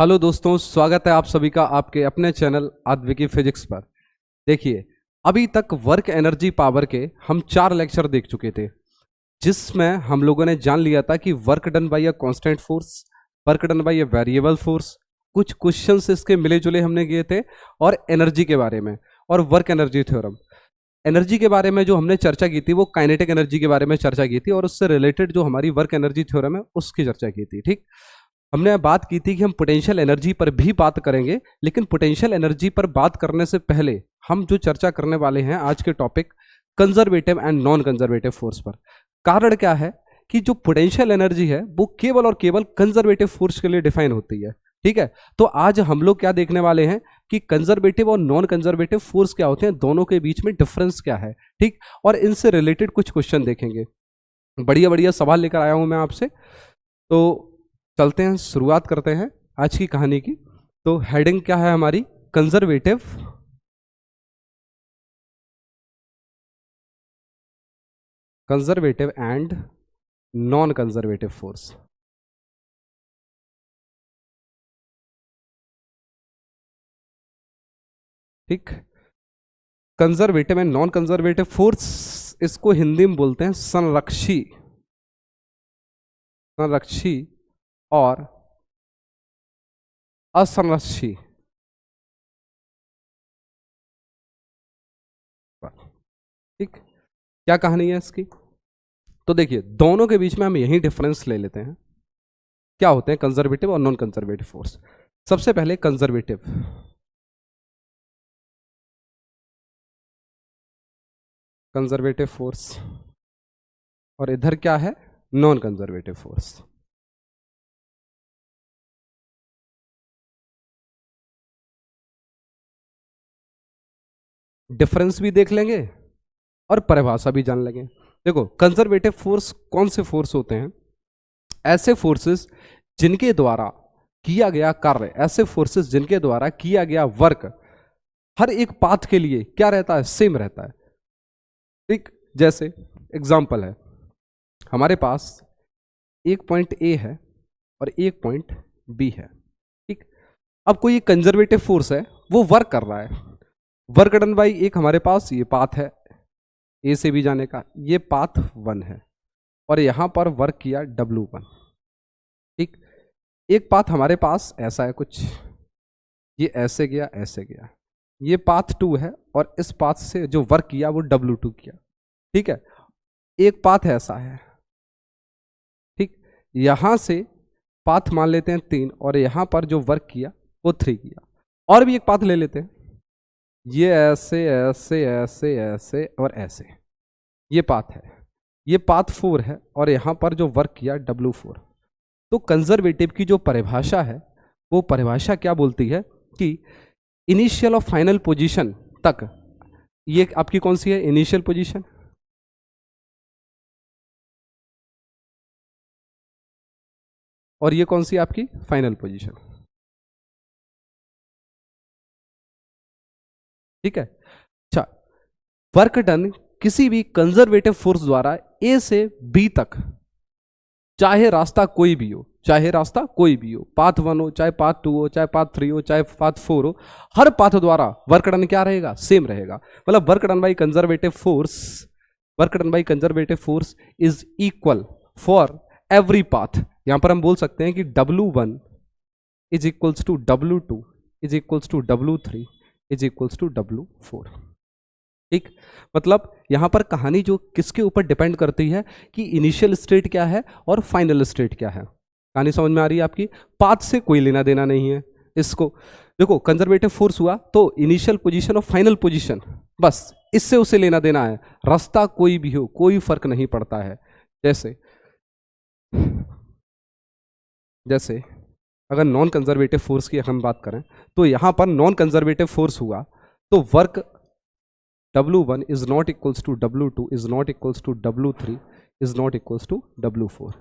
Hello दोस्तों, स्वागत है आप सभी का आपके अपने चैनल आद्विकी फिजिक्स पर। देखिए, अभी तक वर्क एनर्जी पावर के हम 4 लेक्चर देख चुके थे, जिसमें हम लोगों ने जान लिया था कि work done by a constant force, work done by a variable force, कुछ क्वेश्चंस इसके मिले जुले हमने किए थे, और एनर्जी के बारे में और वर्क एनर्जी थ्योरम। एनर्जी के बारे में जो हमने चर्चा की थी वो काइनेटिक एनर्जी के बारे में चर्चा की थी, और उससे रिलेटेड जो हमारी वर्क एनर्जी थ्योरम है उसकी चर्चा की थी। ठीक, हमने बात की थी कि हम पोटेंशियल एनर्जी पर भी बात करेंगे, लेकिन पोटेंशियल एनर्जी पर बात करने से पहले हम जो चर्चा करने वाले हैं आज के topic conservative and non conservative force पर। कारण क्या है कि जो पोटेंशियल एनर्जी है वो केवल और केवल कंजर्वेटिव फोर्स के लिए डिफाइन होती है। ठीक है, तो आज हम लोग क्या देखने वाले हैं कि कंजर्वेटिव और नॉन कंजर्वेटिव फोर्स क्या होते हैं, दोनों के बीच में डिफरेंस क्या है। ठीक, और इनसे रिलेटेड कुछ क्वेश्चन देखेंगे। बढ़िया बढ़िया सवाल लेकर आया हूं मैं आपसे, तो चलते हैं, शुरुआत करते हैं आज की कहानी की। तो हेडिंग क्या है हमारी? Conservative conservative and non conservative force. ठीक, conservative and non conservative force, इसको हिंदी में बोलते हैं संरक्षी, संरक्षी और असंरक्षी। ठीक, क्या कहानी है इसकी? तो देखिए, दोनों के बीच में हम यही डिफरेंस ले लेते हैं, क्या होते हैं कंजर्वेटिव और नॉन कंजर्वेटिव फोर्स। सबसे पहले कंजर्वेटिव, कंजर्वेटिव फोर्स, और इधर क्या है? Non conservative force. डिफरेंस भी देख लेंगे और परिभाषा भी जान लेंगे। देखो, कंजर्वेटिव फोर्स कौन से फोर्स होते हैं? ऐसे फोर्सेस जिनके द्वारा किया गया कार्य, ऐसे फोर्सेस जिनके द्वारा किया गया वर्क हर एक पाथ के लिए क्या रहता है? सेम रहता है। ठीक, जैसे एग्जांपल है, हमारे पास एक पॉइंट ए है और एक पॉइंट बी है। ठीक, अब कोई एक कंजर्वेटिव फोर्स है, वो वर्क कर रहा है। वर्क डन बाई एक हमारे पास ये पाथ है ए से बी जाने का, ये पाथ 1 है, और यहां पर वर्क किया W1। ठीक, एक पाथ हमारे पास ऐसा है कुछ, ये ऐसे गया ऐसे गया, ये पाथ 2 है, और इस पाथ से जो वर्क किया वो W2 किया। ठीक है, एक पाथ ऐसा है। ठीक, यहां से पाथ मान लेते हैं 3, और यहां पर जो वर्क किया वो 3 किया। और भी एक पाथ ले लेते हैं, ये ऐसे ऐसे ऐसे ऐसे और ऐसे, ये पाथ है, ये पाथ 4 है, और यहां पर जो वर्क किया W4। तो कंजर्वेटिव की जो परिभाषा है वो परिभाषा क्या बोलती है कि इनिशियल और फाइनल पोजीशन तक, ये आपकी कौन सी है? इनिशियल पोजीशन, और ये कौन सी है आपकी? Final position. ठीक है, अच्छा, वर्क डन किसी भी कंजर्वेटिव फोर्स द्वारा ए से बी तक, चाहे रास्ता कोई भी हो, चाहे रास्ता कोई भी हो, पाथ 1 हो, चाहे पाथ 2 हो, चाहे पाथ 3 हो, चाहे पाथ 4 हो, हर पाथ द्वारा वर्क डन क्या रहेगा? सेम रहेगा। मतलब work done by conservative force, work done by conservative force is equal for every path. यहां पर हम बोल सकते हैं कि W1 is equals to W2 is equals to W3 is equals to W4। ठीक, मतलब यहां पर कहानी जो किसके ऊपर डिपेंड करती है कि इनिशियल स्टेट क्या है और फाइनल स्टेट क्या है। कहानी समझ में आ रही है आपकी? पाथ से कोई लेना देना नहीं है इसको। देखो, कंजर्वेटिव फोर्स हुआ तो इनिशियल पोजीशन और फाइनल पोजीशन, बस इससे उसे लेना देना है। रास्ता कोई भी हो, कोई फर्क नहीं पड़ता है। जैसे जैसे अगर नॉन कंजर्वेटिव फोर्स की हम बात करें, तो यहां पर नॉन कंजर्वेटिव फोर्स हुआ तो work W1 is not equals to W2 is not equals to W3 is not equals to W4।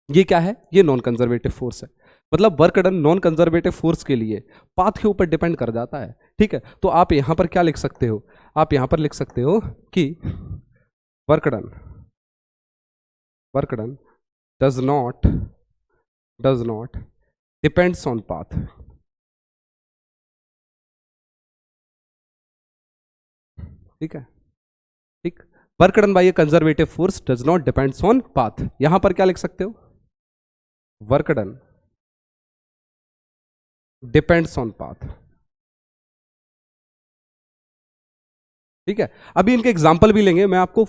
ये क्या है? ये नॉन कंजर्वेटिव फोर्स है। मतलब work done non conservative force के लिए पाथ के ऊपर डिपेंड कर जाता है। ठीक है, तो आप यहां पर क्या लिख सकते हो? आप यहां पर लिख सकते हो कि work done does not depends on path. ठीक है, ठीक। Work done by A conservative force does not depends on path. यहां पर क्या लिख सकते हो, work done depends on path. ठीक है, अभी इनके एग्जाम्पल भी लेंगे, मैं आपको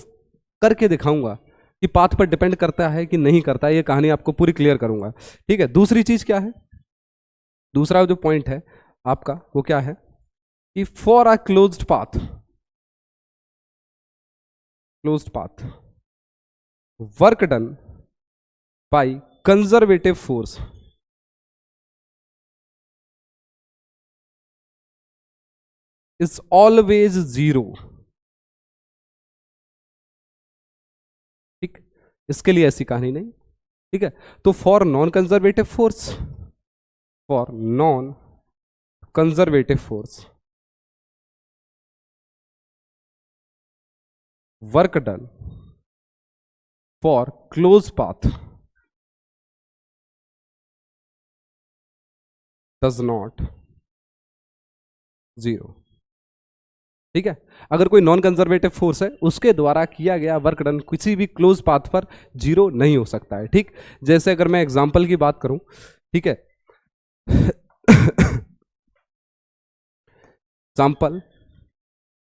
करके दिखाऊंगा कि पाथ पर डिपेंड करता है कि नहीं करता है, ये कहानी आपको पूरी क्लियर करूंगा। ठीक है, दूसरी चीज क्या है, दूसरा जो पॉइंट है आपका वो क्या है कि for a closed path, closed path work done by conservative force is always zero. ठीक, इसके लिए ऐसी कहानी नहीं। ठीक है, तो for non conservative force, for non conservative force work done for close path does not zero. ठीक है, अगर कोई नॉन कंजर्वेटिव फोर्स है उसके द्वारा किया गया वर्क डन किसी भी क्लोज पाथ पर जीरो नहीं हो सकता है। ठीक, जैसे अगर मैं एग्जांपल की बात करूं, ठीक है, एग्जांपल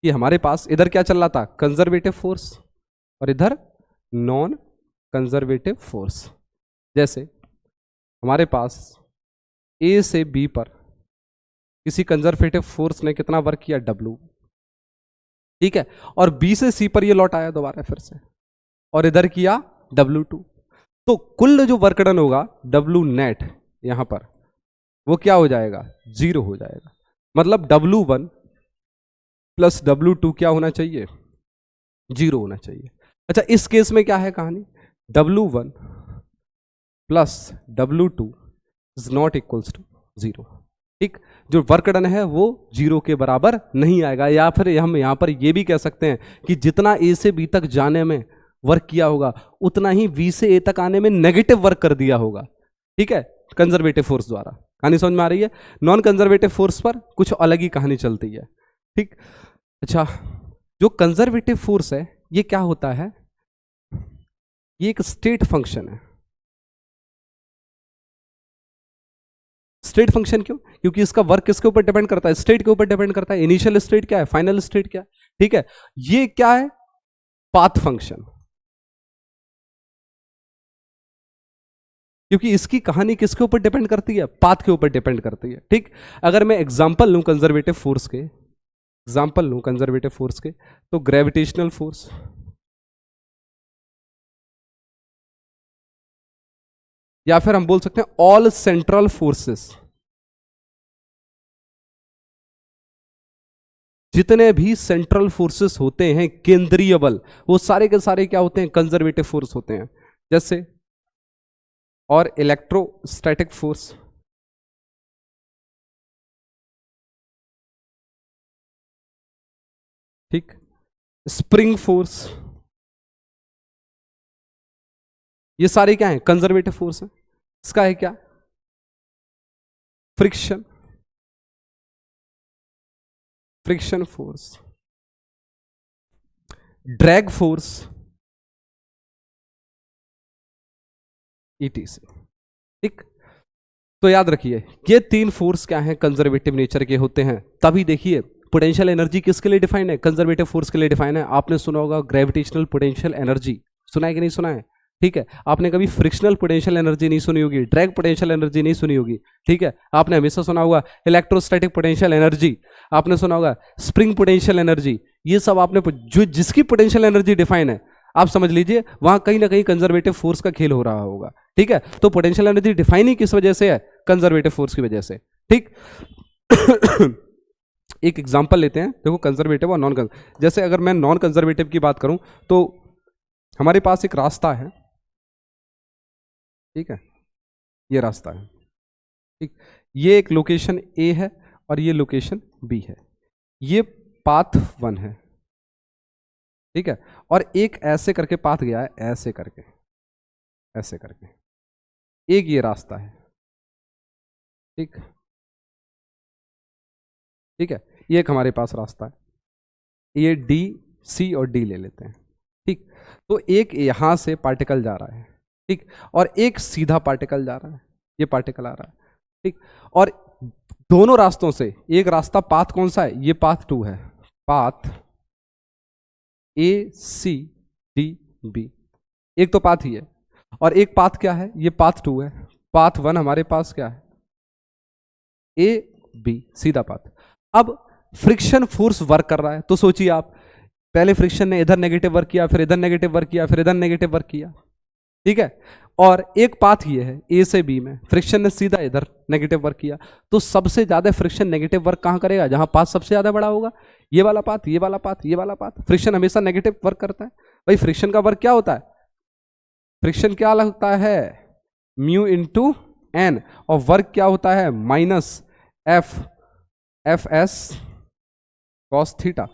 कि हमारे पास इधर क्या चल रहा था, कंजर्वेटिव फोर्स, और इधर नॉन कंजर्वेटिव फोर्स। जैसे हमारे पास ए से बी पर किसी कंजर्वेटिव फोर्स ने कितना वर्क किया, डब्ल्यू। ठीक है, और बी से सी पर ये लौट आया दोबारा फिर से, और इधर किया W2। तो कुल जो वर्क डन होगा W नेट यहां पर वो क्या हो जाएगा, जीरो हो जाएगा। मतलब W1 प्लस W2 क्या होना चाहिए, जीरो होना चाहिए। अच्छा, इस केस में क्या है कहानी, W1 plus W2 is not equals to zero. ठीक, जो वर्क डन है वो जीरो के बराबर नहीं आएगा, या फिर हम यहां पर ये भी कह सकते हैं कि जितना ए से बी तक जाने में वर्क किया होगा उतना ही बी से ए तक आने में नेगेटिव वर्क कर दिया होगा। ठीक है, कंजर्वेटिव फोर्स द्वारा। कहानी समझ में आ रही है, नॉन कंजर्वेटिव फोर्स पर कुछ अलग ही कहानी चलती है। ठीक, अच्छा, जो कंजर्वेटिव फोर्स है ये क्या होता है, ये एक स्टेट फंक्शन है। स्टेट फंक्शन क्यों, क्योंकि इसका वर्क किसके ऊपर डिपेंड करता है, स्टेट के ऊपर डिपेंड करता है। इनिशियल स्टेट क्या है, फाइनल स्टेट क्या है। ठीक है, ये क्या है, पाथ फंक्शन, क्योंकि इसकी कहानी किसके ऊपर डिपेंड करती है, पाथ के ऊपर डिपेंड करती है। ठीक, अगर मैं एग्जांपल लूं कंजर्वेटिव फोर्स के, एग्जांपल लूं कंजर्वेटिव फोर्स के, तो ग्रेविटेशनल फोर्स, या फिर हम बोल सकते हैं ऑल सेंट्रल फोर्सेस, जितने भी सेंट्रल फोर्सेस होते हैं, केंद्रीय बल, वो सारे के सारे क्या होते हैं, कंजर्वेटिव फोर्स होते हैं। जैसे और इलेक्ट्रोस्टैटिक फोर्स, ठीक, स्प्रिंग फोर्स, ये सारे क्या हैं, कंजर्वेटिव फोर्स हैं। इसका है क्या, friction, friction force, drag force, etc. ठीक, तो याद रखिए ये तीन फोर्स क्या हैं, कंजर्वेटिव नेचर के होते हैं। तभी देखिए पोटेंशियल एनर्जी किसके लिए डिफाइन है, कंजर्वेटिव फोर्स के लिए डिफाइन है। आपने सुना होगा ग्रेविटेशनल पोटेंशियल एनर्जी, सुना है कि नहीं सुना है। ठीक है, आपने कभी फ्रिक्शनल पोटेंशियल एनर्जी नहीं सुनी होगी, ड्रैग पोटेंशियल एनर्जी नहीं सुनी होगी। ठीक है, आपने हमेशा सुना होगा इलेक्ट्रोस्टैटिक पोटेंशियल एनर्जी, आपने सुना होगा स्प्रिंग पोटेंशियल एनर्जी। ये सब आपने जो जिसकी पोटेंशियल एनर्जी डिफाइन है, आप समझ लीजिए वहां कहीं ना कहीं कंजर्वेटिव फोर्स का खेल हो रहा होगा। ठीक है, तो पोटेंशियल एनर्जी डिफाइन ही किस वजह से है, कंजर्वेटिव फोर्स की वजह से। ठीक, एक एग्जांपल लेते हैं, देखो कंजर्वेटिव और नॉन कंजर्वेटिव। जैसे अगर मैं नॉन कंजर्वेटिव की बात करूं तो हमारे पास एक रास्ता है, ठीक है, ये रास्ता है। ठीक, ये एक लोकेशन ए है और ये लोकेशन बी है, ये पाथ 1 है। ठीक है, और एक ऐसे करके पाथ गया है, ऐसे करके, ऐसे करके, एक ये रास्ता है। ठीक, ठीक है, ये एक हमारे पास रास्ता है, ये डी, सी और डी ले लेते हैं। ठीक, तो एक यहां से पार्टिकल जा रहा है, ठीक, और एक सीधा पार्टिकल जा रहा है, ये पार्टिकल आ रहा है, ठीक, और दोनों रास्तों से एक रास्ता, पाथ कौन सा है, ये पाथ 2 है, path A C D B, एक तो पाथ ही है, और एक पाथ क्या है, ये पाथ 2 है। पाथ 1 हमारे पास क्या है, ए बी, सीधा पाथ। अब फ्रिक्शन फोर्स वर्क कर रहा है, तो सोचिए आप, पहले फ्रिक्शन ने इधर नेगेटिव वर्क किया, फिर इधर नेगेटिव वर्क किया, फिर इधर नेगेटिव वर्क किया, ठीक है, और एक पाथ ये है ए से बी में, फ्रिक्शन ने सीधा इधर नेगेटिव वर्क किया, तो सबसे ज्यादा फ्रिक्शन नेगेटिव वर्क कहां करेगा, जहां पाथ सबसे ज्यादा बड़ा होगा, ये वाला पाथ, ये वाला पाथ, ये वाला पाथ। फ्रिक्शन हमेशा नेगेटिव वर्क करता है भाई। फ्रिक्शन का वर्क क्या होता है, फ्रिक्शन क्या लगता है, म्यू इंटू एन, और वर्क क्या होता है, minus F S cos theta.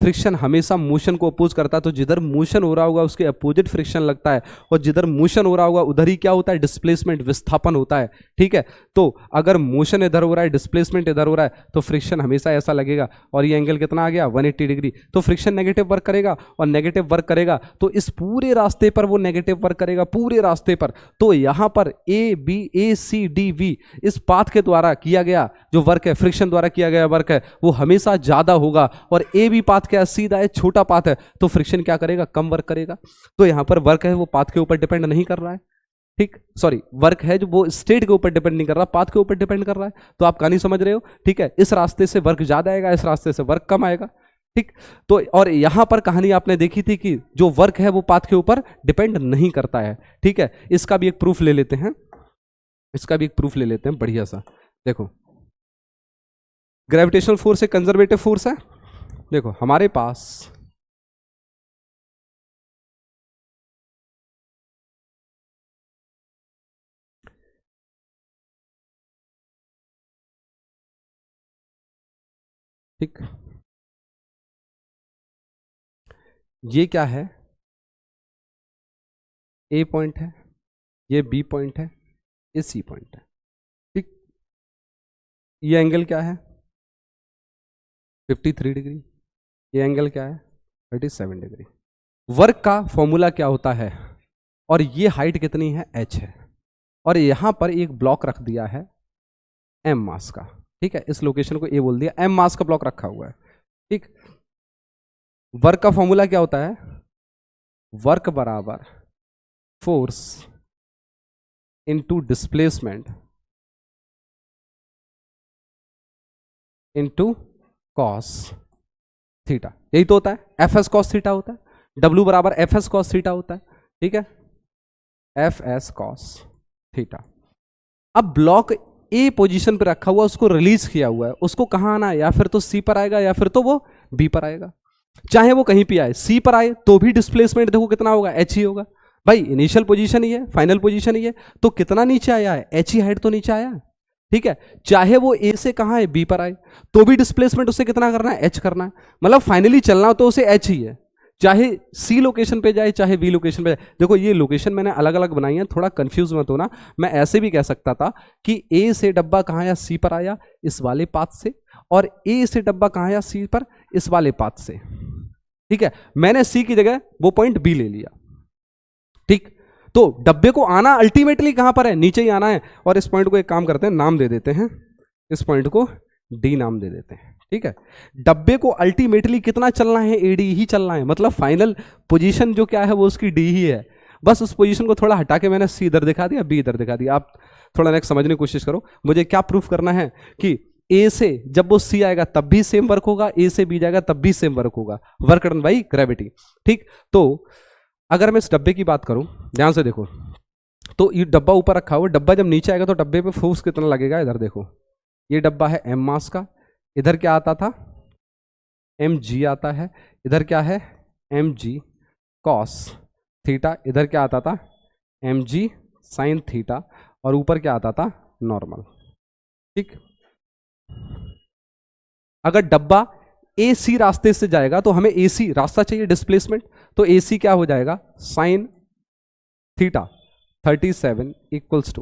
Friction हमेशा मोशन को अपोज करता है, तो जिधर मोशन हो रहा होगा उसके अपोजिट फ्रिक्शन लगता है, और जिधर मोशन हो रहा होगा उधर ही क्या होता है, डिस्प्लेसमेंट, विस्थापन होता है, ठीक है। तो अगर मोशन इधर हो रहा है, डिस्प्लेसमेंट इधर हो रहा है, तो फ्रिक्शन हमेशा ऐसा लगेगा, और ये एंगल कितना आ गया, 180 डिग्री। तो फ्रिक्शन नेगेटिव वर्क करेगा, और नेगेटिव वर्क करेगा तो इस पूरे रास्ते पर वो नेगेटिव वर्क करेगा, पूरे रास्ते पर। तो यहां पर ए सी डी वी, इस पाथ के द्वारा किया गया जो वर्क है, फ्रिक्शन द्वारा किया गया वर्क है, वो हमेशा ज्यादा होगा, और ए बी पाथ क्या सीधा है, छोटा पाथ है, तो फ्रिक्शन क्या करेगा, कम वर्क करेगा। तो यहां पर वर्क है वो पाथ के ऊपर डिपेंड नहीं कर रहा है, ठीक, सॉरी, वर्क है जो वो स्टेट के ऊपर डिपेंड नहीं कर रहा, पाथ के ऊपर डिपेंड कर रहा है। तो आप कहानी समझ रहे हो, ठीक है। इस रास्ते से वर्क ज्यादा आएगा, इस रास्ते से वर्क कम आएगा, ठीक। तो और यहां पर कहानी आपने देखी थी कि जो वर्क है वो पाथ के ऊपर डिपेंड नहीं करता है, ठीक है। इसका भी एक प्रूफ ले लेते हैं, बढ़िया सा। देखो, ग्रेविटेशनल फोर्स एक कंजर्वेटिव फोर्स है। देखो हमारे पास ठीक, ये क्या है, ए पॉइंट है, ये बी पॉइंट है, ये सी पॉइंट है, ठीक। ये एंगल क्या है, 53 डिग्री, ये एंगल क्या है, 37 डिग्री। वर्क का फॉर्मूला क्या होता है, और ये हाइट कितनी है, h है, और यहां पर एक ब्लॉक रख दिया है m मास का, ठीक है। इस लोकेशन को a बोल दिया, m मास का ब्लॉक रखा हुआ है, ठीक। वर्क का फॉर्मूला क्या होता है, वर्क बराबर force into displacement into cos theta, यही तो होता है, एफ एस कॉस थीटा होता है, W बराबर एफ एस कॉस थीटा होता है, ठीक है, एफ एस कॉस थीटा। अब ब्लॉक ए पोजीशन पे रखा हुआ, उसको रिलीज किया हुआ है, उसको कहां आना है, या फिर तो सी पर आएगा या फिर तो वो बी पर आएगा। चाहे वो कहीं पे आए, सी पर आए तो भी डिस्प्लेसमेंट देखो कितना होगा, एच ही होगा भाई। इनिशियल पोजीशन ही है, फाइनल पोजीशन ही है, तो कितना नीचे आया है, एच ही हाइट तो नीचे आया है, ठीक है। चाहे वो ए से कहां है, बी पर आए, तो भी डिस्प्लेसमेंट उसे कितना करना है, एच करना है। मतलब फाइनली चलना तो उसे एच ही है, चाहे सी लोकेशन पे जाए चाहे बी लोकेशन पे जाए। देखो ये लोकेशन मैंने अलग अलग बनाई है, थोड़ा कंफ्यूज मत होना। मैं ऐसे भी कह सकता था कि ए से डब्बा कहां आया, सी पर आया इस वाले पाथ से, और ए से डब्बा कहां आया, सी पर इस वाले पाथ से, ठीक है। मैंने सी की जगह वो पॉइंट बी ले लिया, ठीक। तो डब्बे को आना अल्टीमेटली कहां पर है, नीचे ही आना है। और इस पॉइंट को एक काम करते हैं, नाम दे देते हैं, इस पॉइंट को डी नाम दे देते हैं, ठीक है। डब्बे को अल्टीमेटली कितना चलना है, एडी ही चलना है, मतलब फाइनल पोजीशन जो क्या है वो उसकी डी ही है। बस उस पोजीशन को थोड़ा हटा के मैंने सी इधर दिखा दिया, बी इधर दिखा दिया। आप थोड़ा नेक्स्ट समझने की कोशिश करो। मुझे क्या प्रूफ करना है कि ए से जब वो सी आएगा तब भी सेम वर्क होगा, ए से बी जाएगा तब भी सेम वर्क होगा, वर्क डन बाई ग्रेविटी, ठीक। तो अगर मैं इस डब्बे की बात करूं, ध्यान से देखो, तो ये डब्बा ऊपर रखा हुआ, डब्बा जब नीचे आएगा तो डब्बे पे फोर्स कितना लगेगा, इधर देखो, ये डब्बा है एम मास का, इधर क्या आता था, एम जी आता है, इधर क्या है, एम जी कॉस थीटा, इधर क्या आता था, एम जी साइन थीटा, और ऊपर क्या आता था, नॉर्मल, ठीक। अगर डब्बा ए सी रास्ते से जाएगा तो हमें ए सी रास्ता चाहिए, डिस्प्लेसमेंट, तो ए सी क्या हो जाएगा, sine theta 37 equals to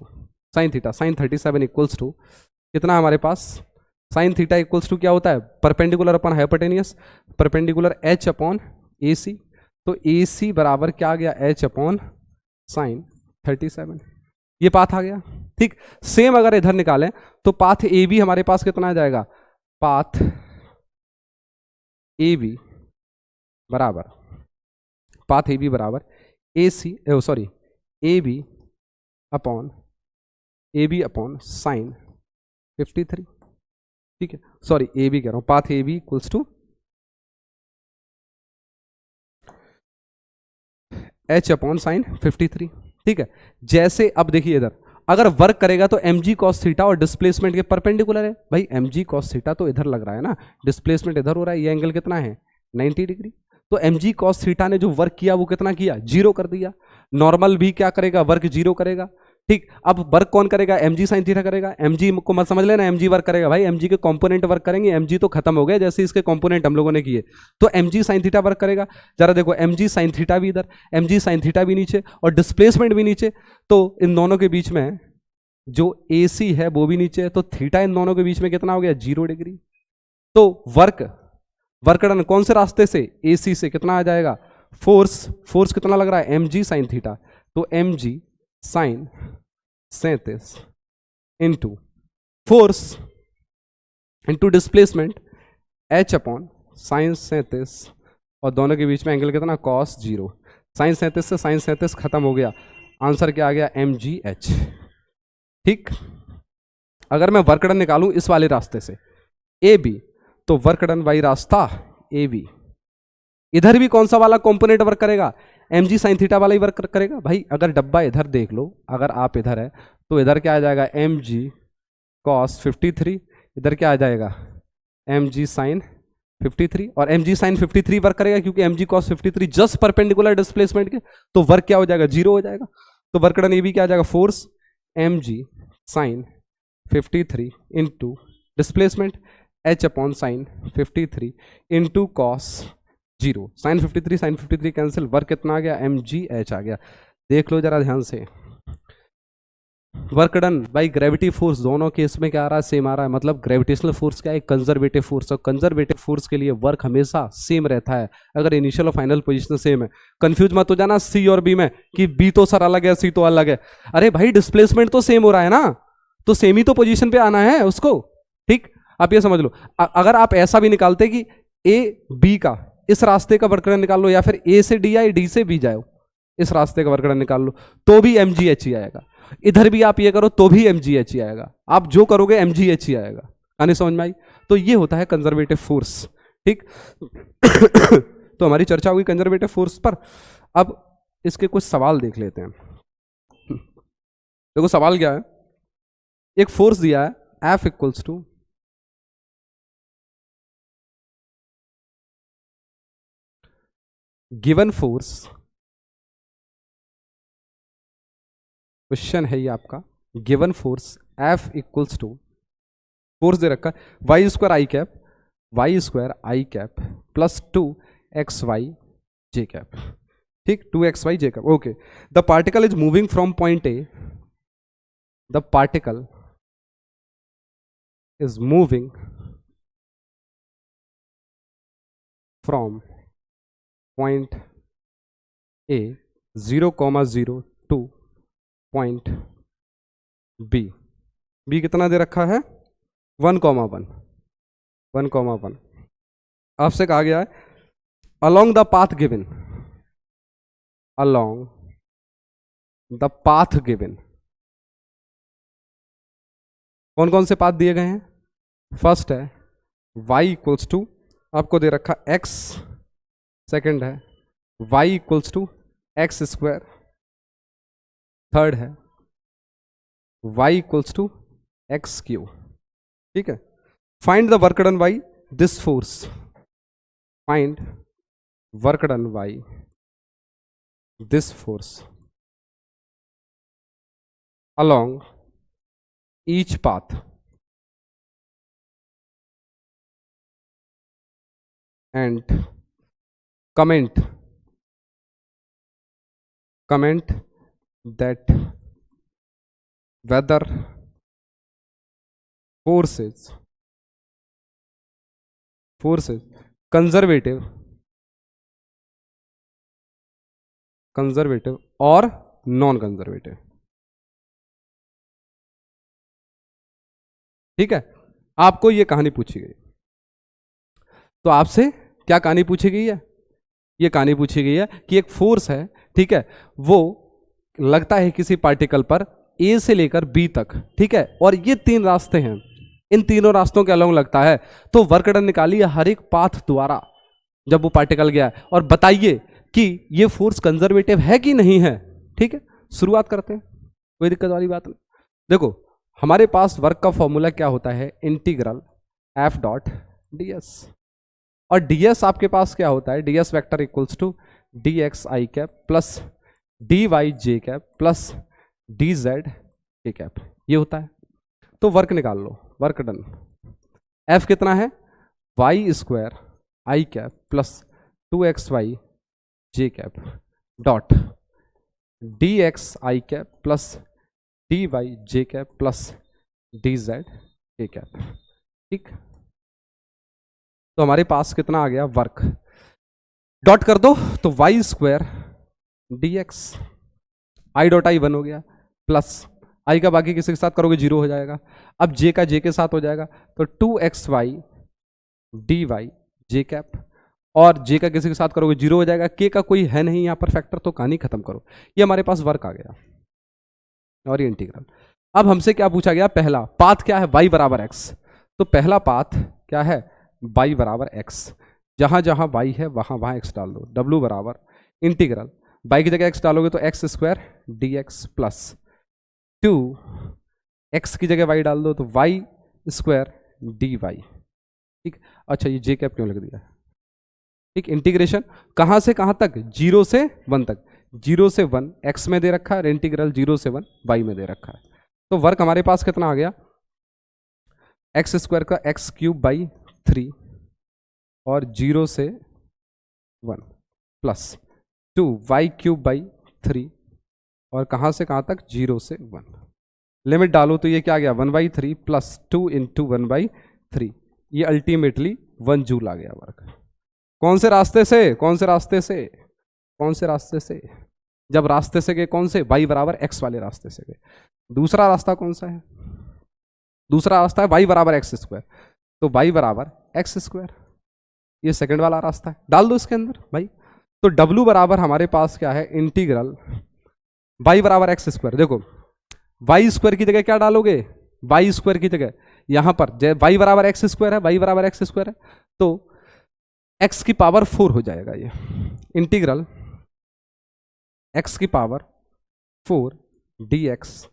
sine theta, sine 37 equals to कितना हमारे पास, साइन थीटा इक्वल्स टू क्या होता है, perpendicular upon hypotenuse, perpendicular H upon A C, तो ए सी बराबर क्या आ गया, एच अपॉन साइन 37, ये पाथ आ गया। ठीक, सेम अगर इधर निकालें तो पाथ ए बी हमारे पास कितना आ जाएगा, पाथ ए बी बराबर, पाथ ए बी बराबर A C, sorry A B upon sine 53। ठीक है, सॉरी ए बी कह रहा हूं, path A B equals to H upon sine 53। ठीक है, जैसे अब देखिए इधर अगर वर्क करेगा तो एम जी कॉस थीटा और डिस्प्लेसमेंट के परपेंडिकुलर है, भाई एम जी कॉस थीटा तो इधर लग रहा है ना, डिस्प्लेसमेंट इधर हो रहा है, ये एंगल कितना है 90 डिग्री, तो एम जी कॉस थीटा ने जो वर्क किया वो कितना किया, जीरो कर दिया। नॉर्मल भी क्या करेगा, वर्क जीरो करेगा। ठीक, अब वर्क कौन करेगा, एम जी साइन थीटा करेगा, एम जी को मत समझ लेना एम जी वर्क करेगा, भाई एम जी के कंपोनेंट वर्क करेंगे, एम जी तो खत्म हो गए जैसे इसके कंपोनेंट हम लोगों ने किए, तो m g sine theta work करेगा। जरा देखो एम जी साइन थीटा भी इधर, एम जी साइन थीटा भी नीचे और डिस्प्लेसमेंट भी नीचे, तो इन दोनों के बीच में जो ए सी है वो भी नीचे है, तो थीटा इन दोनों के बीच में कितना हो गया, 0 डिग्री। तो वर्क डन कौन से रास्ते से, ए सी से, कितना आ जाएगा, फोर्स कितना लग रहा है, एम जी साइन थीटा, तो m g sine 37 into force into displacement h upon sine 37, और दोनों के बीच में एंगल कितना, कॉस 0, साइन 37 से साइन 37 खत्म हो गया, आंसर क्या आ गया, एम जी एच। ठीक, अगर मैं वर्क डन निकालूं इस वाले रास्ते से ए बी, तो वर्क डन बाई रास्ता ए बी, इधर भी कौन सा वाला कंपोनेंट वर्क करेगा, एम जी साइन थीटा वाला ही वर्क करेगा। भाई अगर डब्बा इधर देख लो, अगर आप इधर है तो इधर क्या आ जाएगा, एम जी कॉस 53, इधर क्या आ जाएगा, एम जी साइन 53, और एम जी साइन 53 वर्क करेगा क्योंकि m g cos 53 just perpendicular displacement के, तो वर्क क्या हो जाएगा, 0 हो जाएगा। तो वर्क डन ए बी क्या आ जाएगा, force m g sine 53 into displacement h upon sine 53 into cos 0, sine 53 cancel, work कितना आ गया, एम जी एच आ गया। देख लो जरा ध्यान से, work done by gravity force दोनों केस में क्या आ रहा है, सेम आ रहा है, मतलब ग्रेविटेशनल फोर्स क्या है, कंजर्वेटिव फोर्स, और कंजर्वेटिव फोर्स के लिए वर्क हमेशा सेम रहता है अगर इनिशियल और फाइनल पोजीशन सेम है। कंफ्यूज मत हो जाना सी और बी में कि बी तो सर अलग है, सी तो अलग है, अरे भाई डिस्प्लेसमेंट तो सेम हो रहा है ना, तो सेम ही तो पोजीशन पे आना है उसको। ठीक, आप ये समझ लो, अगर आप ऐसा भी निकालते कि ए बी का इस रास्ते का वर्क डन निकाल लो, या फिर ए से डी आए, डी से बी जाओ, इस रास्ते का वर्क डन निकाल लो, तो भी एम जी एच ही आएगा। इधर भी आप ये करो तो भी एम जी एच ही आएगा, आप जो करोगे एम जी एच ही आएगा। आने समझ में आई? तो ये होता है कंजर्वेटिव फोर्स। ठीक तो हमारी चर्चा होगी कंजर्वेटिव फोर्स पर। अब इसके कुछ सवाल देख लेते हैं। देखो सवाल क्या है, एक फोर्स दिया है F equals to given force, question है ये आपका, given force F equals to, force दे रखा है Y square I cap plus 2xy J cap. ठीक, 2xy J cap, okay. The particle is moving from point A, the particle is moving from point A 0,0 to point B, B कितना दे रखा है 1,1, 1,1। आपसे कहा गया है along the path given, along the path given, कौन कौन से पाथ दिए गए हैं, फर्स्ट है y इक्वल्स टू, आपको दे रखा x, सेकंड है y equals to x square, third है y equals to x cube. ठीक है, find the work done by this force, find work done by this force along each path and comment that whether forces conservative और non conservative. ठीक है, आपको ये कहानी पूछी गई, तो आपसे क्या कहानी पूछी गई है? ये कहानी पूछी गई है कि एक फोर्स है, ठीक है, वो लगता है किसी पार्टिकल पर ए से लेकर बी तक, ठीक है, और ये 3 रास्ते हैं, इन तीनों रास्तों के अलोंग लगता है, तो वर्क डन निकालिए हर एक पाथ द्वारा जब वो पार्टिकल गया है, और बताइए कि ये फोर्स कंजर्वेटिव है कि नहीं है। ठीक है, शुरुआत करते हैं, कोई दिक्कत वाली बात नहीं। देखो, हमारे पास वर्क का फॉर्मूला क्या होता है? Integral F dot d s, और ds आपके पास क्या होता है? ds vector equals to d x i cap plus d y j cap plus d z के कैप, ये होता है। तो वर्क निकाल लो, वर्क डन। f कितना है? Y square I cap plus 2xy J cap dot D x i cap plus d y j cap plus d z के cap. ठीक, तो हमारे पास कितना आ गया? वर्क। डॉट कर दो तो y square d x i dot i 1 हो गया, प्लस आई का बाकी किसी के साथ करोगे 0 हो जाएगा। अब जे का जे के साथ हो जाएगा, तो 2xy D y j cap, और जे का किसी के साथ करोगे 0 हो जाएगा। के का कोई है नहीं यहाँ पर फैक्टर, तो कहानी खत्म करो। ये हमारे पास वर्क आ गया और ये इंटीग्रल। अब हमसे क्या पूछा गया? पहला पाथ क्या है? y बराबर x। तो पहला पाथ क्या है? y बराबर x, जहां जहां y है वहां वहां x डाल दो। w बराबर इंटीग्रल y की जगह x डालोगे तो x square d x plus 2 x की जगह y डाल दो तो y स्क्वायर डी वाई। ठीक, अच्छा ये j कैप क्यों लग दिया? ठीक, इंटीग्रेशन कहां से कहां तक? 0 से 1 तक। 0 से 1 x में दे रखा है, इंटीग्रल 0 से 1 y में दे रखा है। तो वर्क हमारे पास कितना आ गया? एक्स स्क्वायर का एक्स क्यूब बाई 3 और 0 से 1 प्लस 2 वाई क्यूब बाई 3 और कहाँ से कहाँ तक? 0 से 1। लिमिट डालो तो ये क्या आ गया? 1/3 प्लस 2 इंटू 1/3, ये अल्टीमेटली 1 जूल आ गया वर्क। कौन से रास्ते से? कौन से रास्ते से? कौन से रास्ते से? जब रास्ते से गए कौन से? y बराबर x वाले रास्ते से गए। दूसरा रास्ता कौन सा है? दूसरा रास्ता है y बराबर एक्स स्क्वायर, तो y बराबर एक्स स्क्वायर, ये सेकंड वाला रास्ता है, डाल दो इसके अंदर भाई। तो w बराबर हमारे पास क्या है? इंटीग्रल y बराबर एक्स स्क्वायर। देखो y स्क्वायर की जगह क्या डालोगे? y स्क्वायर की जगह यहां पर y बराबर एक्स स्क्वायर है, y बराबर एक्स स्क्वायर है, तो x की पावर 4 हो जाएगा ये। इंटीग्रल x की पावर 4 dx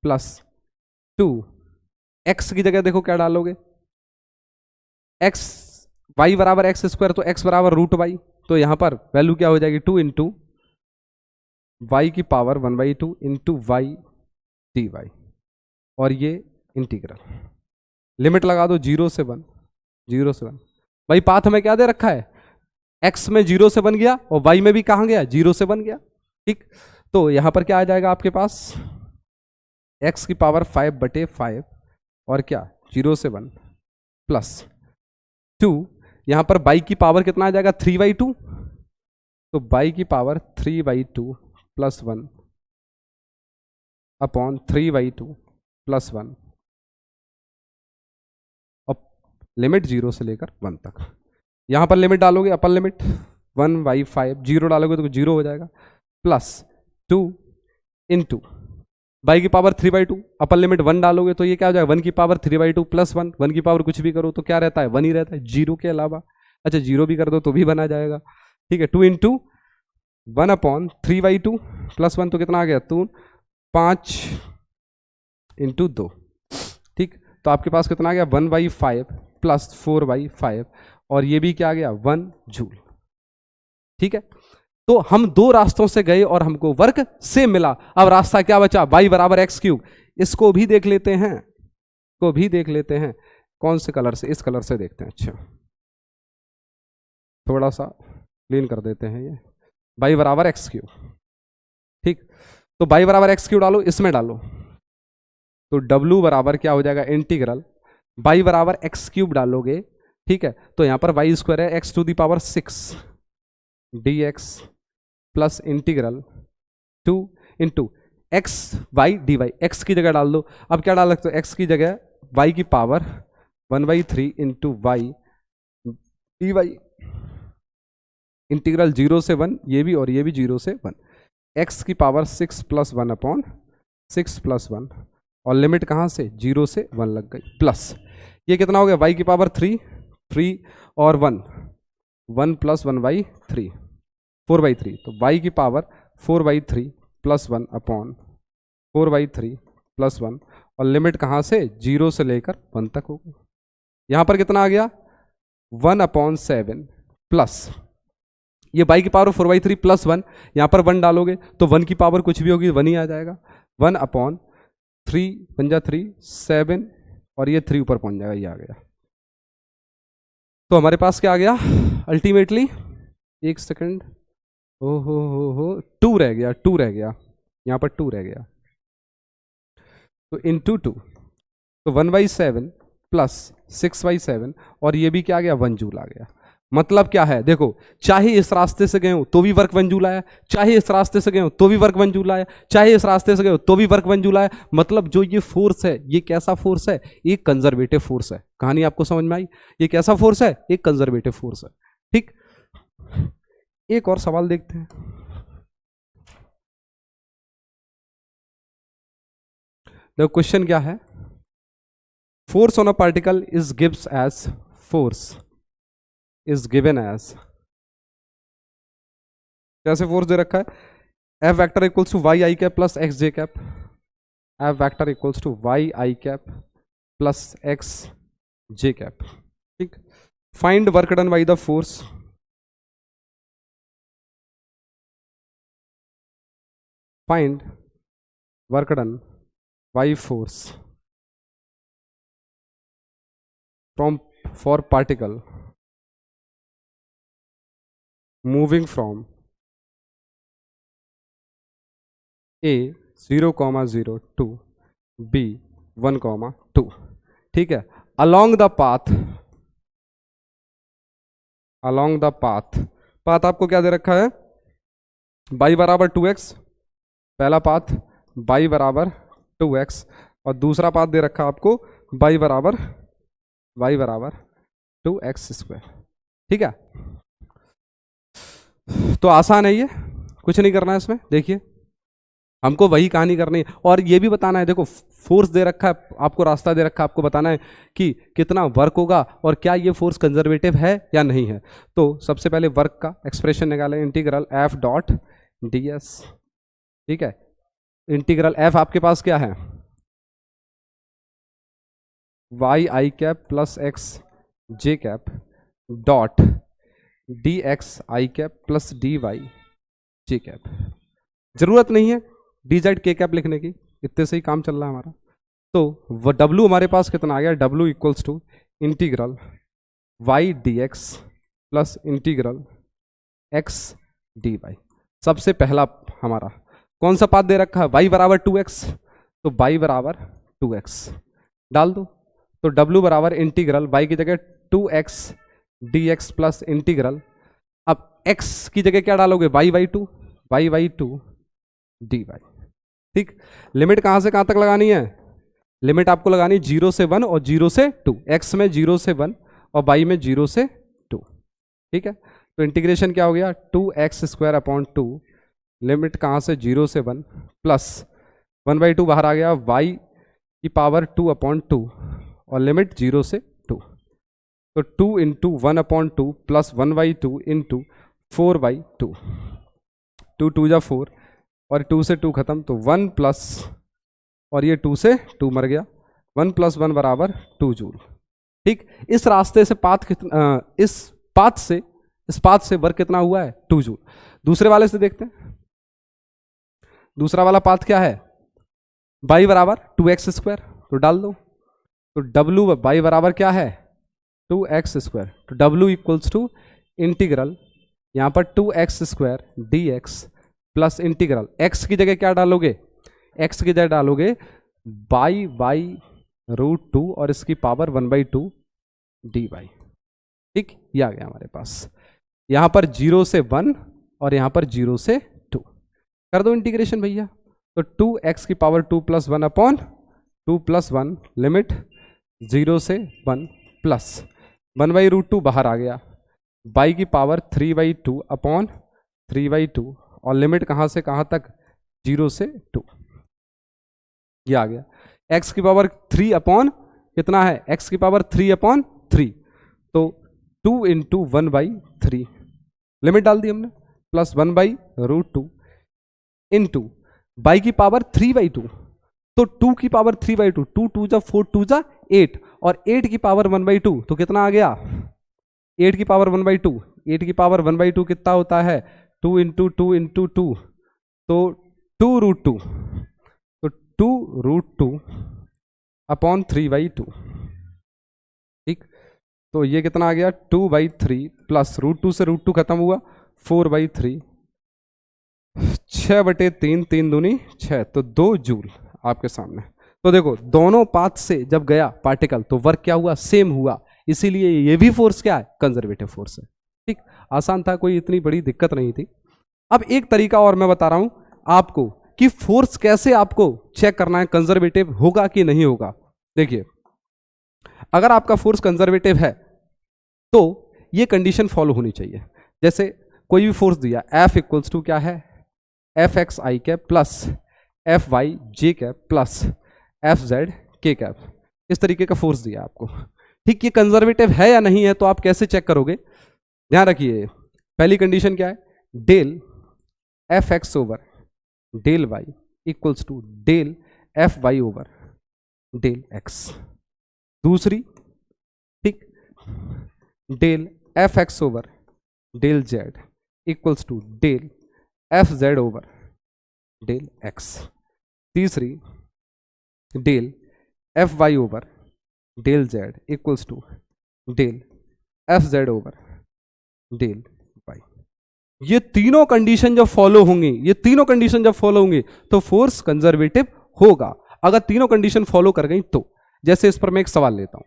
प्लस 2, x की जगह देखो क्या डालोगे? x y बराबर एक्स स्क्वायर, तो x बराबर रूट वाई, तो यहां पर वैल्यू क्या हो जाएगी? 2 इंटू वाई की power 1/2 into y d y, और ये इंटीग्रल। लिमिट लगा दो 0 से 1, 0 से 1। भाई पाथ में क्या दे रखा है? x में 0 से 1 गया और y में भी कहां गया? 0 से 1 गया। ठीक, तो यहां पर क्या आ जाएगा आपके पास? x की पावर 5/5 और क्या? 0 से 1 प्लस 2, यहां पर y की पावर कितना आ जाएगा? 3/2, तो y की पावर 3/2 प्लस 1 अपॉन 3/2 प्लस 1, अब लिमिट 0 से लेकर 1 तक। यहां पर लिमिट डालोगे, अपर लिमिट 1/5, 0 डालोगे तो 0 हो जाएगा, प्लस 2 इंटू y की पावर 3/2, अपर लिमिट 1 डालोगे तो ये क्या हो जाएगा? 1 की पावर 3/2 प्लस 1, 1 की पावर कुछ भी करो तो क्या रहता है? 1 ही रहता है, 0 के अलावा। अच्छा 0 भी कर दो तो भी बना जाएगा। ठीक है, 2 इंटू 1 अपॉन 3/2 प्लस 1, तो कितना आ गया? 2 5 इंटू 2। ठीक, तो आपके पास कितना आ गया? 1/5 प्लस 4/5, और ये भी क्या आ गया? 1 जूल। ठीक है, तो हम 2 रास्तों से गए और हमको वर्क सेम मिला। अब रास्ता क्या बचा? y बराबर एक्स क्यूब। इसको भी देख लेते हैं, को भी देख लेते हैं। कौन से कलर से? इस कलर से देखते हैं। अच्छा थोड़ा सा क्लीन कर देते हैं ये। y बराबर एक्स क्यूब। ठीक, तो y बराबर एक्स क्यूब डालो, इसमें डालो तो W बराबर क्या हो जाएगा, इंटीग्रल y बराबर एक्स क्यूब डालोगे, ठीक है, तो यहाँ पर वाई स्क्वायर है x to the power 6 dx plus integral 2 into x y d y, x की जगह डाल दो। अब क्या डाल सकते हो, एक्स की जगह y की power 1/3 into y d y, integral 0 से 1, ये भी और ये भी 0 से 1, एक्स की पावर 6 प्लस 1 अपॉन 6 प्लस 1, और लिमिट कहाँ से 0 से 1 लग गई, प्लस ये कितना हो गया, y की पावर 3 और 1 प्लस 1/3 4/3, तो y की पावर 4/3 प्लस 1 अपॉन 4/3 प्लस 1, और लिमिट कहाँ से 0 से लेकर 1 तक होगी। यहाँ पर कितना आ गया 1/7 प्लस ये y की पावर 4/3 प्लस 1, यहाँ पर 1 डालोगे तो 1 की पावर कुछ भी होगी 1 ही आ जाएगा, 1/3 बन जा 3 7, और ये 3 ऊपर पहुंच जाएगा, ये आ गया। तो हमारे पास क्या आ गया अल्टीमेटली, एक सेकंड, हो 2 रह गया, 2 रह गया, यहाँ पर 2 रह गया, तो इंटू 2, तो 1/7 प्लस 6/7, और ये भी क्या आ गया 1 जूल आ गया। मतलब क्या है, देखो चाहे इस रास्ते से गए हो तो भी वर्क 1 जूल आया, चाहे इस रास्ते से गए हो तो भी वर्क 1 जूल आया, चाहे इस रास्ते से गए हो तो भी वर्क 1 जूल आया। मतलब जो ये फोर्स है ये कैसा फोर्स है, एक कंजर्वेटिव फोर्स है। कहानी आपको समझ में आई, ये कैसा फोर्स है, एक कंजर्वेटिव फोर्स है। ठीक, एक और सवाल देखते हैं। देखो क्वेश्चन क्या है, force on a particle is gives as force is given as, कैसे फोर्स दे रखा है, F vector equals to Y I cap plus X J cap, F vector equals to Y I cap plus X J cap. ठीक, find work done by the force, find work done by force from for particle moving from A 0,0 to B 1,2। ठीक है, along the path, path आपको क्या दे रखा है, y बराबर 2x, पहला path y बराबर 2x, और दूसरा पाथ दे रखा आपको y बराबर 2x²। ठीक है, तो आसान है ये, कुछ नहीं करना है इसमें। देखिए हमको वही कहानी करनी है, और ये भी बताना है, देखो फोर्स दे रखा है आपको, रास्ता दे रखा है आपको, बताना है कि कितना वर्क होगा और क्या ये फोर्स कंजर्वेटिव है या नहीं है। तो सबसे पहले वर्क का एक्सप्रेशन निकालें, integral F dot d S. ठीक है, इंटीग्रल एफ आपके पास क्या है, Y I cap plus X J cap dot D x i cap plus d y j cap. जरूरत नहीं है डी जेड के कैप लिखने की, इतने से ही काम चल रहा है हमारा। तो वो डब्ल्यू हमारे पास कितना आ गया, W equals to integral y d x plus integral x d y. सबसे पहला हमारा कौन सा पाथ दे रखा है, वाई बराबर 2x, तो वाई बराबर 2x डाल दो, तो w बराबर इंटीग्रल y की जगह 2x dx प्लस इंटीग्रल, अब x की जगह क्या डालोगे, y/2 dy। ठीक, लिमिट कहां से कहां तक लगानी है, लिमिट आपको लगानी 0 से 1 और 0 से 2, x में 0 से 1 और y में 0 से 2। ठीक है, तो इंटीग्रेशन क्या हो गया, 2x²/2, लिमिट कहां से 0 से 1 प्लस 1/2 बाहर आ गया, y की पावर 2/2 और लिमिट 0 से 2, तो 2 इंटू 1/2 प्लस 1/2 इंटू 4/2, 2 2 जा 4 और 2 से 2 खत्म, तो 1 प्लस, और ये 2 से 2 मर गया, 1 + 1 बराबर 2 जूल। ठीक, इस रास्ते से पाथ कितना, इस पाथ से वर्क कितना हुआ है, 2 जूल। दूसरे वाले से देखते हैं, दूसरा वाला पाथ क्या है, y बराबर 2x², तो डाल दो, तो w y बराबर क्या है 2x², तो w इक्वल्स टू इंटीग्रल यहाँ पर 2x² dx plus integral x की जगह क्या डालोगे, x की जगह डालोगे बाई √2 और इसकी पावर 1/2 dy। ठीक, ये आ गया हमारे पास। यहां पर 0 से 1 और यहां पर 0 से 2 कर दो इंटीग्रेशन भैया। तो 2x की पावर 2 + 1 अपॉन 2 + 1 लिमिट 0 से 1 प्लस 1/√2 बाहर आ गया, y की पावर 3/2 अपॉन 3/2 और लिमिट कहां से कहां तक, 0 से 2। ये आ गया। x की पावर 3 अपॉन कितना है, x की पावर 3 अपॉन 3, तो 2 × 1/3 लिमिट डाल दी हमने, प्लस 1/√2 इंटू y की पावर 3/2, तो 2 की पावर 3/2, 2 2 जा 4 2 जा 8 और 8 की पावर 1/2, तो कितना आ गया, 8 की पावर 1/2, 8 की पावर 1/2 कितना होता है, 2 × 2 × 2, तो 2√2, तो 2√2 अपॉन 3/2। ठीक, तो ये कितना आ गया, 2/3 प्लस √2 से √2 खत्म हुआ, 4/3, 6/3, 3 दूनी 6, तो 2 जूल आपके सामने। तो देखो दोनों पाथ से जब गया पार्टिकल तो वर्क क्या हुआ, सेम हुआ, इसीलिए ये भी फोर्स क्या है, कंजर्वेटिव फोर्स है। ठीक, आसान था, कोई इतनी बड़ी दिक्कत नहीं थी। अब एक तरीका और मैं बता रहा हूं आपको कि फोर्स कैसे आपको चेक करना है, कंजर्वेटिव होगा कि नहीं होगा। देखिए, अगर आपका फोर्स कंजर्वेटिव है तो ये कंडीशन फॉलो होनी चाहिए। जैसे कोई भी फोर्स दिया, F = क्या है, Fx_i plus Fy_j plus Fz_k, इस तरीके का फोर्स दिया आपको। ठीक, ये कंजर्वेटिव है या नहीं है, तो आप कैसे चेक करोगे, ध्यान रखिए। पहली कंडीशन क्या है, del Fx/del y = del Fy/del x। दूसरी, ठीक, del Fx/del z = del Fz/del x। तीसरी, del Fy/del z = del Fz/del y। ये तीनों कंडीशन जब फॉलो होंगी, ये तीनों कंडीशन जब फॉलो होंगी तो फोर्स कंजर्वेटिव होगा। अगर तीनों कंडीशन फॉलो कर गई तो, जैसे इस पर मैं एक सवाल लेता हूं,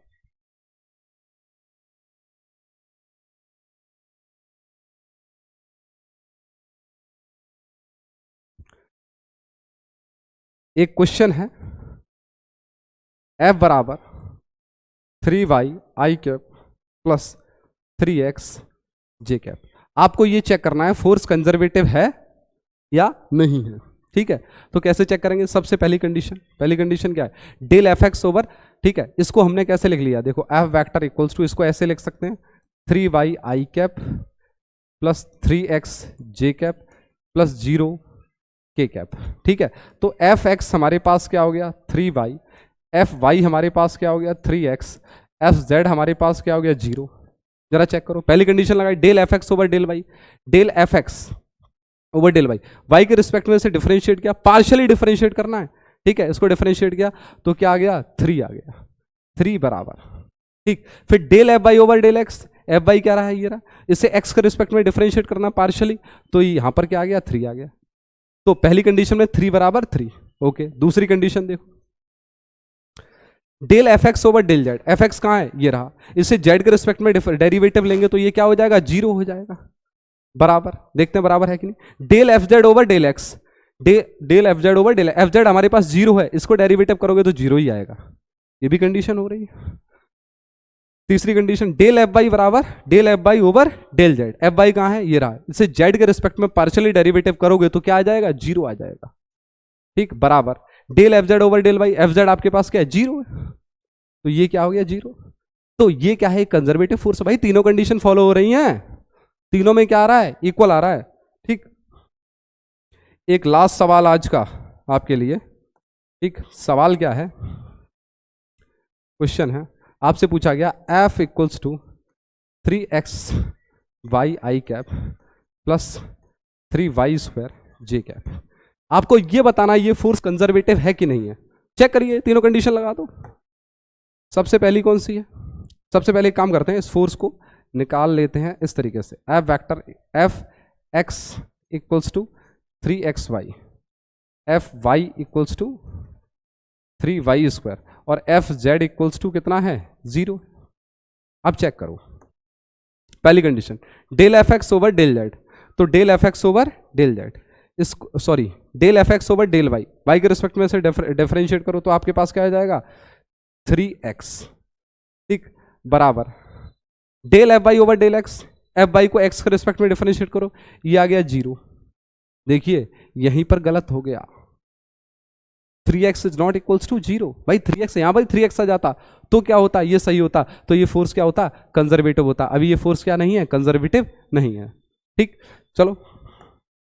एक क्वेश्चन है, F बराबर 3y_i प्लस 3x_j। आपको ये चेक करना है फोर्स कंजर्वेटिव है या नहीं है। ठीक है, तो कैसे चेक करेंगे, सबसे पहली कंडीशन क्या है, डेल Fx/, ठीक है, इसको हमने कैसे लिख लिया, देखो F वेक्टर = इसको ऐसे लिख सकते हैं, 3y_i plus 3x_j plus 0k। ठीक है, तो Fx हमारे पास क्या हो गया, 3y, Fy हमारे पास क्या हो गया, 3x, Fz हमारे पास क्या हो गया, 0। जरा चेक करो, पहली कंडीशन लगाई, del Fx/del y, del Fx/del y, y के रिस्पेक्ट में से डिफरेंशिएट किया, पार्शियली डिफरेंशिएट करना है। ठीक है, इसको डिफरेंशिएट किया तो क्या आ गया, 3 आ गया, 3 बराबर। ठीक, फिर डेल Fy/del x, Fy क्या रहा है, ये रहा, इसे x के रिस्पेक्ट में डिफरेंशिएट करना पार्शियली, तो यहां पर क्या आ गया, 3 आ गया। तो पहली कंडीशन में 3 बराबर 3। ओके, दूसरी कंडीशन देखो, डेल Fx/del z, Fx कहाँ है, ये रहा, इसे z के रिस्पेक्ट में डेरिवेटिव लेंगे तो ये क्या हो जाएगा, 0 हो जाएगा, बराबर। देखते हैं बराबर है कि नहीं। Del Fz/del x, del Fz/del Fz हमारे पास 0 है, इसको डेरिवेटिव करोगे तो 0 ही आएगा, ये भी कंडीशन हो रही है। तीसरी कंडीशन, डेल Fy बराबर डेल Fy/del z, Fy कहाँ है, ये रहा, इसे z के रिस्पेक्ट में पार्शियली डेरिवेटिव करोगे तो क्या आ जाएगा, 0 आ जाएगा। ठीक, बराबर डेल Fz/del y, Fz आपके पास क्या है, 0 है, तो ये क्या हो गया, 0। तो ये क्या है, कंजर्वेटिव फोर्स। भाई तीनों कंडीशन फॉलो हो रही हैं, तीनों में क्या आ रहा है, इक्वल आ रहा है। ठीक, एक लास्ट सवाल आज का आपके लिए। ठीक, सवाल क्या है, क्वेश्चन है, आपसे पूछा गया F = 3xy_i प्लस 3y²j। आपको ये बताना है ये फोर्स कंजर्वेटिव है कि नहीं है। चेक करिए, तीनों कंडीशन लगा दो। सबसे पहली कौन सी है, सबसे पहले एक काम करते हैं, इस फोर्स को निकाल लेते हैं इस तरीके से, F vector Fx = 3xy, Fy = 3y² और fz इक्वल्स टू कितना है 0। अब चेक करो पहली condition del F x over del Z, तो del F x over del Z is sorry del F x over del Y, Y के respect में से डिफरेंशिएट करो तो आपके पास क्या आ जाएगा 3x, ठीक, बराबर del F y over del x, F y को x के रिस्पेक्ट में डिफरेंशिएट करो, ये आ गया 0। देखिए यहीं पर गलत हो गया, 3x is not equals to 0। भाई 3x यहां भाई 3x आ जाता तो क्या होता, ये सही होता, तो ये फोर्स क्या होता कंजर्वेटिव होता। अभी ये फोर्स क्या नहीं है, कंजर्वेटिव नहीं है। ठीक, चलो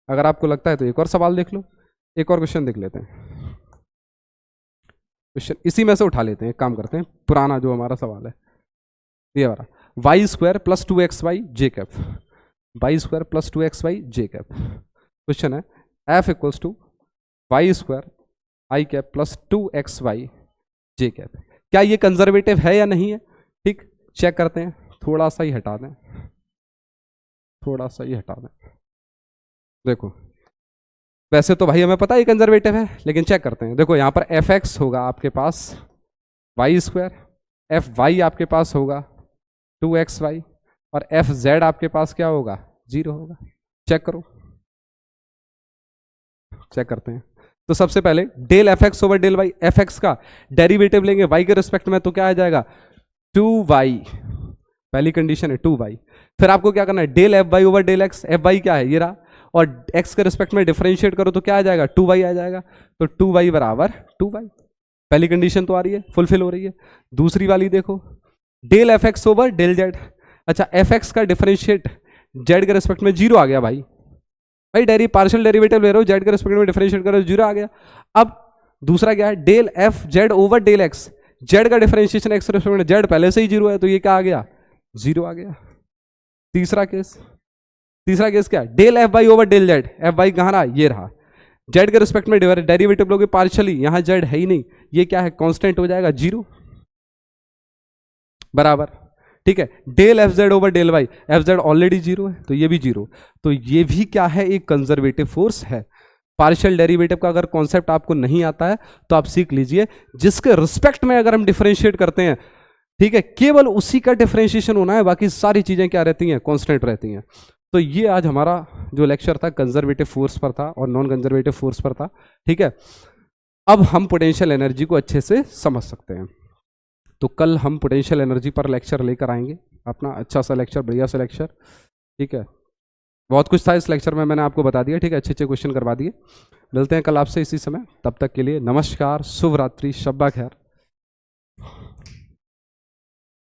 अगर आपको लगता है तो एक और सवाल देख लो, एक और क्वेश्चन देख लेते हैं। क्वेश्चन इसी में से उठा लेते हैं, एक काम करते हैं पुराना जो हमारा सवाल है ये वाला, y² + 2xy j cap, y² + 2xy j cap. Question है f equals to y² i cap + 2xy j cap, क्या ये कंजर्वेटिव है या नहीं है। ठीक, चेक करते हैं, थोड़ा सा ही हटा दें, थोड़ा सा ही हटा दें। देखो वैसे तो भाई हमें पता है ये कंजर्वेटिव है, लेकिन चेक करते हैं। देखो यहाँ पर fx होगा आपके पास y², fy आपके पास होगा 2xy और fz आपके पास क्या होगा 0 होगा। चेक करो, चेक करते हैं। तो सबसे पहले del F x over del y, f x का डेरिवेटिव लेंगे वाई के रिस्पेक्ट में, तो क्या आ जाएगा 2y, पहली कंडीशन है 2y। फिर आपको क्या करना है del F y over del x, F y क्या है ये रहा, और x के रिस्पेक्ट में डिफरेंशिएट करो तो क्या आ जाएगा 2y आ जाएगा, तो 2y बराबर 2y। पहली कंडीशन तो आ रही है, फुलफिल हो रही है। दूसरी वाली देखो del F x over del z, अच्छा एफ एक्स का डिफरेंशिएट जेड के रिस्पेक्ट में 0 आ गया भाई, भाई पार्शियल डेरिवेटिव ले रहे हो जेड के रिस्पेक्ट में डिफरेंशिएट करो 0 आ गया। अब दूसरा क्या है del f z over del x, z का डिफरेंशिएशन एक्स के रिस्पेक्ट में जेड पहले से ही 0 है तो ये क्या आ गया 0 आ गया। तीसरा केस क्या है del F y over del z, f y कहाँ रहा ये रहा, जेड के रिस्पेक्ट में डेरिवेटिव लोगे पार्शियली, यहां जेड है ही नहीं, ये क्या है कांस्टेंट हो जाएगा 0 बराबर। ठीक है, del f z over del y, f z already 0 है तो ये भी 0, तो ये भी क्या है एक कंजर्वेटिव फोर्स है। पार्शियल डेरिवेटिव का अगर कॉन्सेप्ट आपको नहीं आता है तो आप सीख लीजिए, जिसके रिस्पेक्ट में अगर हम डिफरेंशिएट करते हैं, ठीक है, केवल उसी का डिफरेंशिएशन होना है, बाकी सारी चीजें क्या रहती हैं कांस्टेंट रहती हैं। तो ये आज हमारा जो लेक्चर था कंजर्वेटिव फोर्स पर था और नॉन कंजर्वेटिव फोर्स पर था। ठीक है, अब हम पोटेंशियल एनर्जी को अच्छे से समझ सकते हैं। तो कल हम पोटेंशियल एनर्जी पर लेक्चर लेकर आएंगे, अपना अच्छा सा लेक्चर, बढ़िया सा लेक्चर। ठीक है, बहुत कुछ था इस लेक्चर में, मैंने आपको बता दिया। ठीक है, अच्छे अच्छे क्वेश्चन करवा दिए। मिलते हैं कल आपसे इसी समय, तब तक के लिए नमस्कार, शुभ रात्रि, शब्बा खैर।